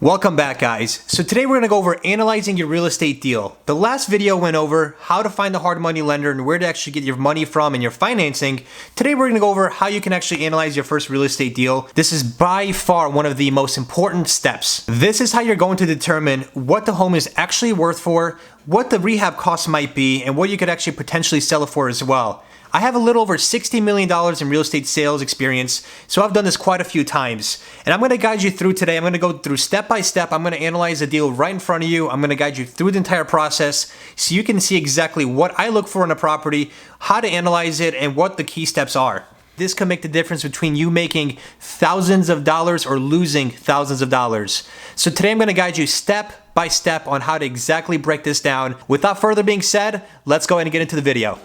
Welcome back, guys. So today we're going to go over analyzing your real estate deal. The last video went over how to find the hard money lender and where to actually get your money from and your financing. Today we're going to go over how you can actually analyze your first real estate deal. This is by far one of the most important steps. This is how you're going to determine what the home is actually worth for, what the rehab costs might be, and what you could actually potentially sell it for as well. I have a little over $60 million in real estate sales experience, so I've done this quite a few times. And I'm going to guide you through today. I'm going to go through step by step. I'm going to analyze the deal right in front of you. I'm going to guide you through the entire process so you can see exactly what I look for in a property, how to analyze it, and what the key steps are. This can make the difference between you making thousands of dollars or losing thousands of dollars. So today I'm going to guide you step by step on how to exactly break this down. Without further being said, let's go ahead and get into the video.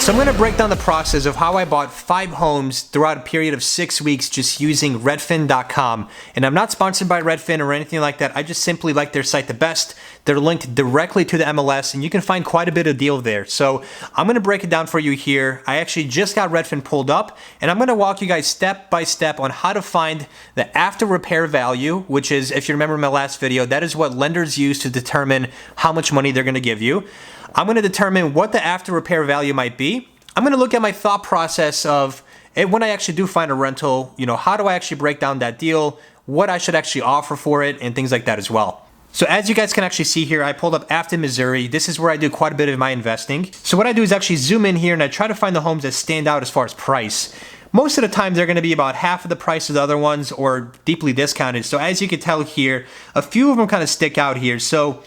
So I'm going to break down the process of how I bought 5 homes throughout a period of 6 weeks just using Redfin.com. And I'm not sponsored by Redfin or anything like that. I just simply like their site the best. They're linked directly to the MLS and you can find quite a bit of deal there. So I'm going to break it down for you here. I actually just got Redfin pulled up and I'm going to walk you guys step by step on how to find the after repair value, which is, if you remember my last video, that is what lenders use to determine how much money they're going to give you. I'm going to determine what the after repair value might be. I'm going to look at my thought process of when I actually do find a rental, how do I actually break down that deal, what I should actually offer for it, and things like that as well. So as you guys can actually see here, I pulled up Afton, Missouri. This is where I do quite a bit of my investing. So what I do is actually zoom in here and I try to find the homes that stand out as far as price. Most of the time, they're going to be about half of the price of the other ones or deeply discounted. So as you can tell here, a few of them kind of stick out here. So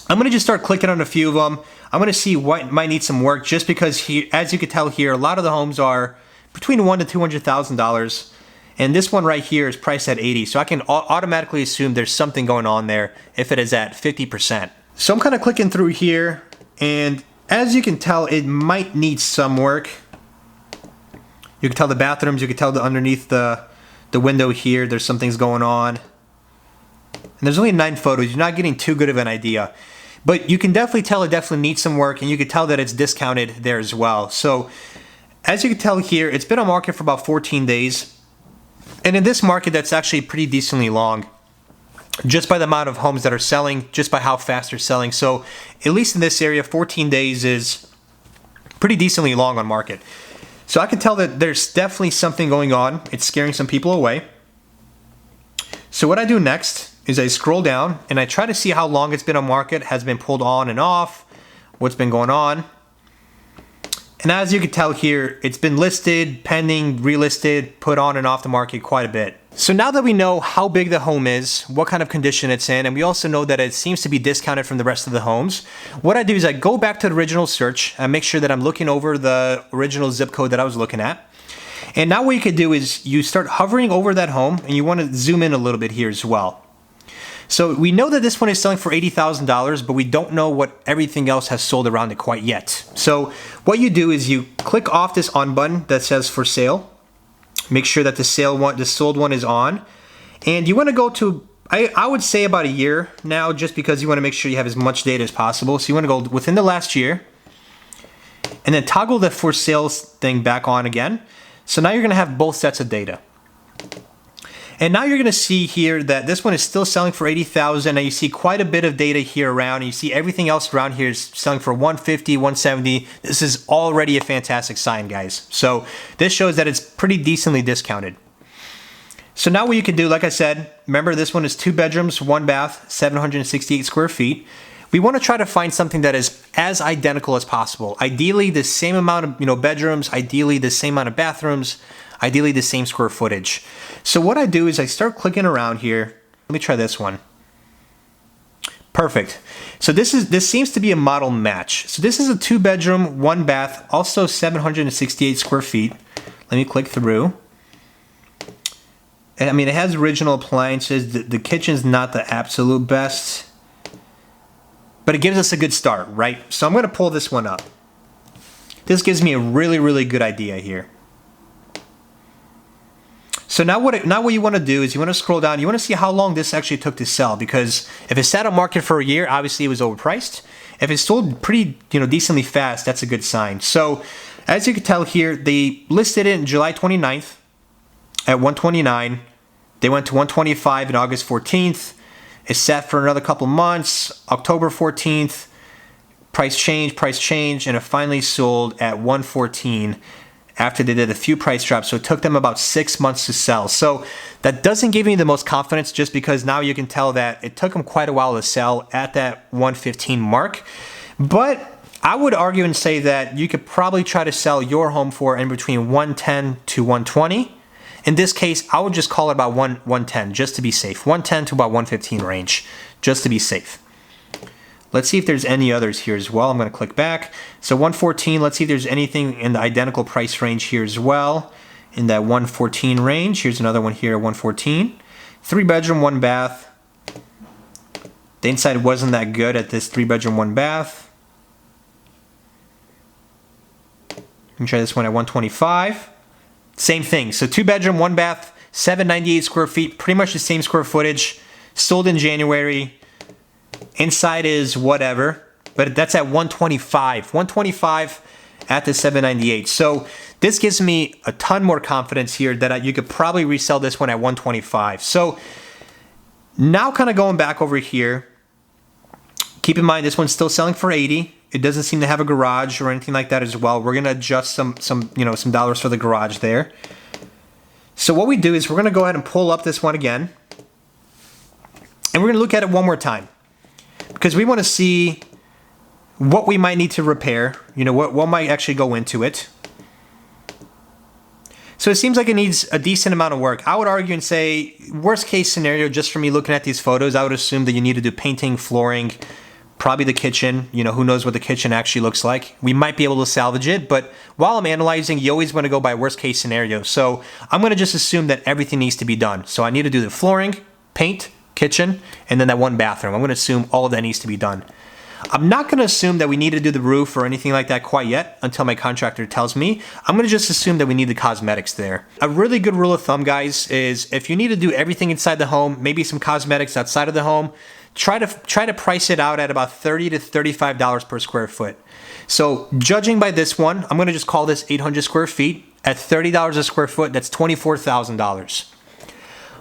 I'm going to just start clicking on a few of them. I'm going to see what might need some work just because here, as you can tell here, a lot of the homes are between $100,000 to $200,000. And this one right here is priced at 80. So I can automatically assume there's something going on there if it is at 50%. So I'm kind of clicking through here. And as you can tell, it might need some work. You can tell the bathrooms, you can tell underneath the window here, there's some things going on. And there's only 9 photos. You're not getting too good of an idea. But you can definitely tell it definitely needs some work, and you can tell that it's discounted there as well. So as you can tell here, it's been on market for about 14 days. And in this market, that's actually pretty decently long, just by the amount of homes that are selling, just by how fast they're selling. So at least in this area, 14 days is pretty decently long on market. So I can tell that there's definitely something going on. It's scaring some people away. So what I do next is I scroll down and I try to see how long it's been on market, has been pulled on and off, what's been going on. And as you can tell here, it's been listed, pending, relisted, put on and off the market quite a bit. So now that we know how big the home is, what kind of condition it's in, and we also know that it seems to be discounted from the rest of the homes, what I do is I go back to the original search and make sure that I'm looking over the original zip code that I was looking at. And now what you could do is you start hovering over that home and you want to zoom in a little bit here as well. So we know that this one is selling for $80,000, but we don't know what everything else has sold around it quite yet. So what you do is you click off this on button that says for sale. Make sure that the sold one is on. And you want to go to, I would say about a year now, just because you want to make sure you have as much data as possible. So you want to go within the last year and then toggle the for sale thing back on again. So now you're going to have both sets of data. And now you're going to see here that this one is still selling for $80,000. And you see quite a bit of data here around. And you see everything else around here is selling for $150,000, $170,000. This is already a fantastic sign, guys. So this shows that it's pretty decently discounted. So now what you can do, like I said, remember this one is 2 bedrooms, 1 bath, 768 square feet. We want to try to find something that is as identical as possible. Ideally, the same amount of bedrooms, ideally the same amount of bathrooms, ideally the same square footage. So what I do is I start clicking around here. Let me try this one. Perfect. So this seems to be a model match. So this is a 2 bedroom, 1 bath, also 768 square feet. Let me click through. And I mean, it has original appliances. The kitchen's not the absolute best, but it gives us a good start, right? So I'm going to pull this one up. This gives me a really, really good idea here. So now what you want to do is you want to scroll down. You want to see how long this actually took to sell, because if it sat on market for a year, obviously it was overpriced. If it's sold pretty, decently fast, that's a good sign. So as you can tell here, they listed it in July 29th at 129. They went to 125 on August 14th. It sat for another couple months. October 14th, price change, and it finally sold at 114 after they did a few price drops. So it took them about 6 months to sell. So that doesn't give me the most confidence, just because now you can tell that it took them quite a while to sell at that 115 mark. But I would argue and say that you could probably try to sell your home for in between 110 to 120. In this case, I would just call it about 110 just to be safe. 110 to about 115 range just to be safe. Let's see if there's any others here as well. I'm going to click back. So 114, let's see if there's anything in the identical price range here as well. In that 114 range. Here's another one here, 114. 3 bedroom, 1 bath. The inside wasn't that good at this 3 bedroom, 1 bath. Let me try this one at 125. Same thing. So 2 bedroom, 1 bath, 798 square feet, pretty much the same square footage. Sold in January. Inside is whatever, but that's at 125. 125 at the 798. So this gives me a ton more confidence here that you could probably resell this one at 125. So now kind of going back over here, keep in mind this one's still selling for 80. It doesn't seem to have a garage or anything like that as well. We're gonna adjust some dollars for the garage there. So what we do is we're gonna go ahead and pull up this one again, and we're gonna look at it one more time, because we want to see what we might need to repair, what might actually go into it. So it seems like it needs a decent amount of work. I would argue and say, worst case scenario, just for me looking at these photos, I would assume that you need to do painting, flooring, probably the kitchen. Who knows what the kitchen actually looks like. We might be able to salvage it, but while I'm analyzing, you always want to go by worst case scenario. So I'm going to just assume that everything needs to be done. So I need to do the flooring, paint, kitchen, and then that 1 bathroom. I'm going to assume all of that needs to be done. I'm not going to assume that we need to do the roof or anything like that quite yet until my contractor tells me. I'm going to just assume that we need the cosmetics there. A really good rule of thumb, guys, is if you need to do everything inside the home, maybe some cosmetics outside of the home, try to price it out at about $30 to $35 per square foot. So judging by this one, I'm going to just call this 800 square feet. At $30 a square foot, that's $24,000.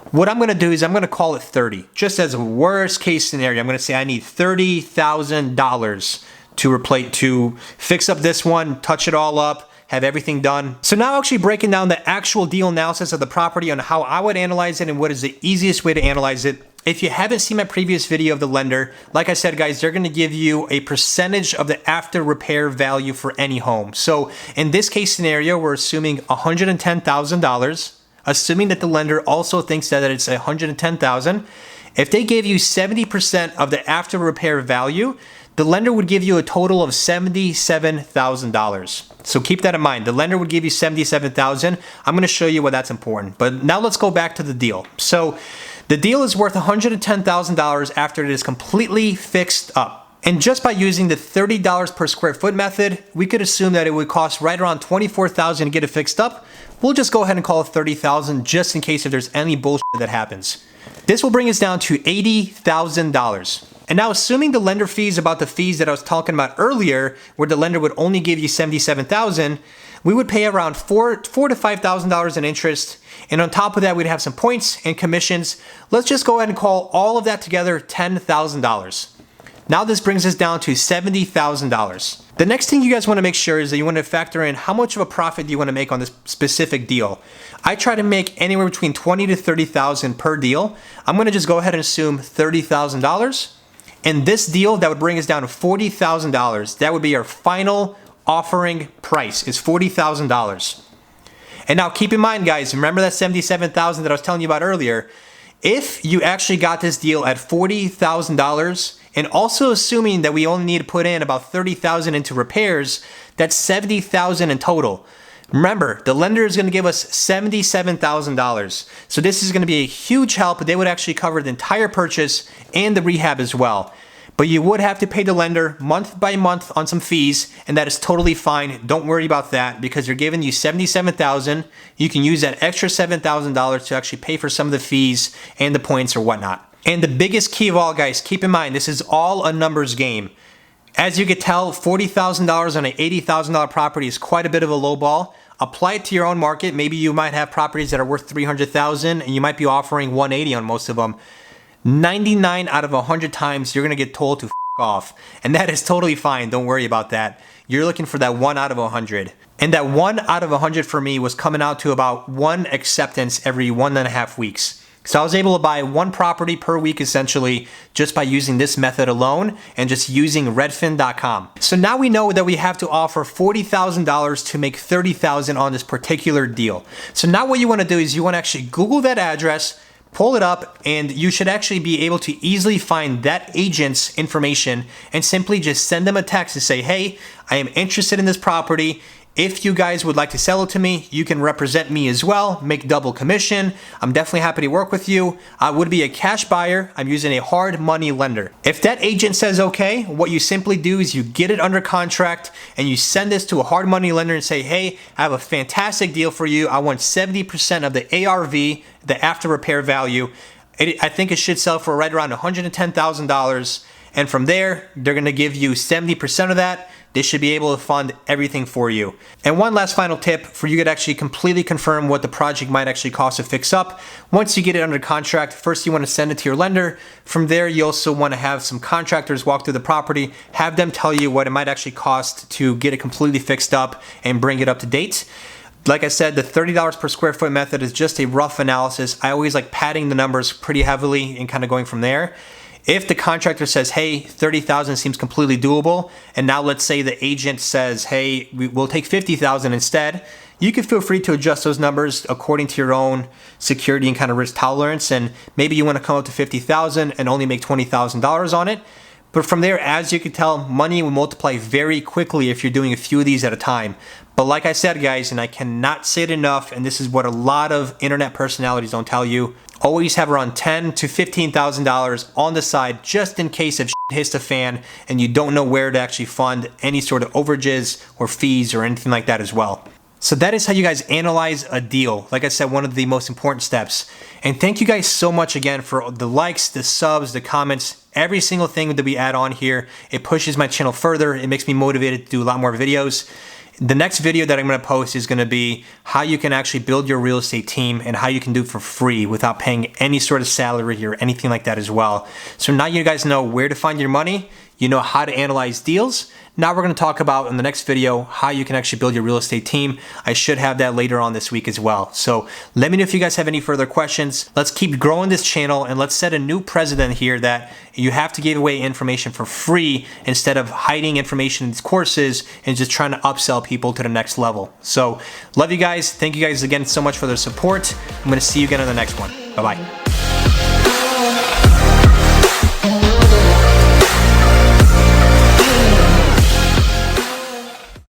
What I'm going to do is I'm going to call it 30, just as a worst case scenario. I'm going to say I need $30,000 to fix up this one, touch it all up, have everything done. So now actually breaking down the actual deal analysis of the property on how I would analyze it and what is the easiest way to analyze it. If you haven't seen my previous video of the lender, like I said, guys, they're going to give you a percentage of the after repair value for any home. So in this case scenario, we're assuming $110,000. Assuming that the lender also thinks that it's $110,000. If they gave you 70% of the after repair value, the lender would give you a total of $77,000. So keep that in mind. The lender would give you $77,000. I'm going to show you why that's important. But now let's go back to the deal. So the deal is worth $110,000 after it is completely fixed up. And just by using the $30 per square foot method, we could assume that it would cost right around $24,000 to get it fixed up. We'll just go ahead and call it $30,000 just in case if there's any bullshit that happens. This will bring us down to $80,000. And now assuming the lender fees about the fees that I was talking about earlier, where the lender would only give you $77,000, we would pay around $4,000 to $5,000 in interest. And on top of that, we'd have some points and commissions. Let's just go ahead and call all of that together $10,000. Now this brings us down to $70,000. The next thing you guys want to make sure is that you want to factor in how much of a profit do you want to make on this specific deal. I try to make anywhere between $20,000 to $30,000 per deal. I'm going to just go ahead and assume $30,000. And this deal, that would bring us down to $40,000. That would be our final offering price, is $40,000. And now keep in mind, guys, remember that $77,000 that I was telling you about earlier. If you actually got this deal at $40,000, and also assuming that we only need to put in about $30,000 into repairs, that's $70,000 in total. Remember, the lender is going to give us $77,000. So this is going to be a huge help. They would actually cover the entire purchase and the rehab as well. But you would have to pay the lender month by month on some fees, and that is totally fine. Don't worry about that, because they're giving you $77,000. You can use that extra $7,000 to actually pay for some of the fees and the points or whatnot. And the biggest key of all, guys, keep in mind, this is all a numbers game. As you could tell, $40,000 on an $80,000 property is quite a bit of a low ball. Apply it to your own market. Maybe you might have properties that are worth $300,000 and you might be offering $180,000 on most of them. 99 out of 100 times you're gonna get told to f off. And that is totally fine, don't worry about that. You're looking for that 1 out of 100. And that 1 out of 100 for me was coming out to about 1 acceptance every 1.5 weeks. So I was able to buy 1 property per week essentially just by using this method alone and just using Redfin.com. So now we know that we have to offer $40,000 to make $30,000 on this particular deal. So now what you want to do is you want to actually Google that address, pull it up, and you should actually be able to easily find that agent's information and simply just send them a text and say, hey, I am interested in this property. If you guys would like to sell it to me, you can represent me as well, make double commission. I'm definitely happy to work with you. I would be a cash buyer. I'm using a hard money lender. If that agent says okay, what you simply do is you get it under contract and you send this to a hard money lender and say, hey, I have a fantastic deal for you. I want 70% of the ARV, the after repair value. I think it should sell for right around $110,000. And from there, they're gonna give you 70% of that. They should be able to fund everything for you. And one last final tip for you to actually completely confirm what the project might actually cost to fix up. Once you get it under contract, first you want to send it to your lender. From there, you also want to have some contractors walk through the property, have them tell you what it might actually cost to get it completely fixed up and bring it up to date. Like I said, the $30 per square foot method is just a rough analysis. I always like padding the numbers pretty heavily and kind of going from there. If the contractor says, hey, $30,000 seems completely doable, and now let's say the agent says, hey, we'll take $50,000 instead, you can feel free to adjust those numbers according to your own security and kind of risk tolerance, and maybe you want to come up to $50,000 and only make $20,000 on it. But from there, as you can tell, money will multiply very quickly if you're doing a few of these at a time. But like I said, guys, and I cannot say it enough, and this is what a lot of internet personalities don't tell you, always have around $10,000 to $15,000 on the side just in case if shit hits the fan and you don't know where to actually fund any sort of overages or fees or anything like that as well. So that is how you guys analyze a deal. Like I said, one of the most important steps. And thank you guys so much again for the likes, the subs, the comments, every single thing that we add on here. It pushes my channel further. It makes me motivated to do a lot more videos. The next video that I'm going to post is going to be how you can actually build your real estate team and how you can do it for free without paying any sort of salary or anything like that as well. So now you guys know where to find your money. You know how to analyze deals. Now we're going to talk about in the next video how you can actually build your real estate team. I should have that later on this week as well. So let me know if you guys have any further questions. Let's keep growing this channel and let's set a new precedent here that you have to give away information for free instead of hiding information in these courses and just trying to upsell people to the next level. So love you guys. Thank you guys again so much for the support. I'm going to see you again on the next one. Bye-bye.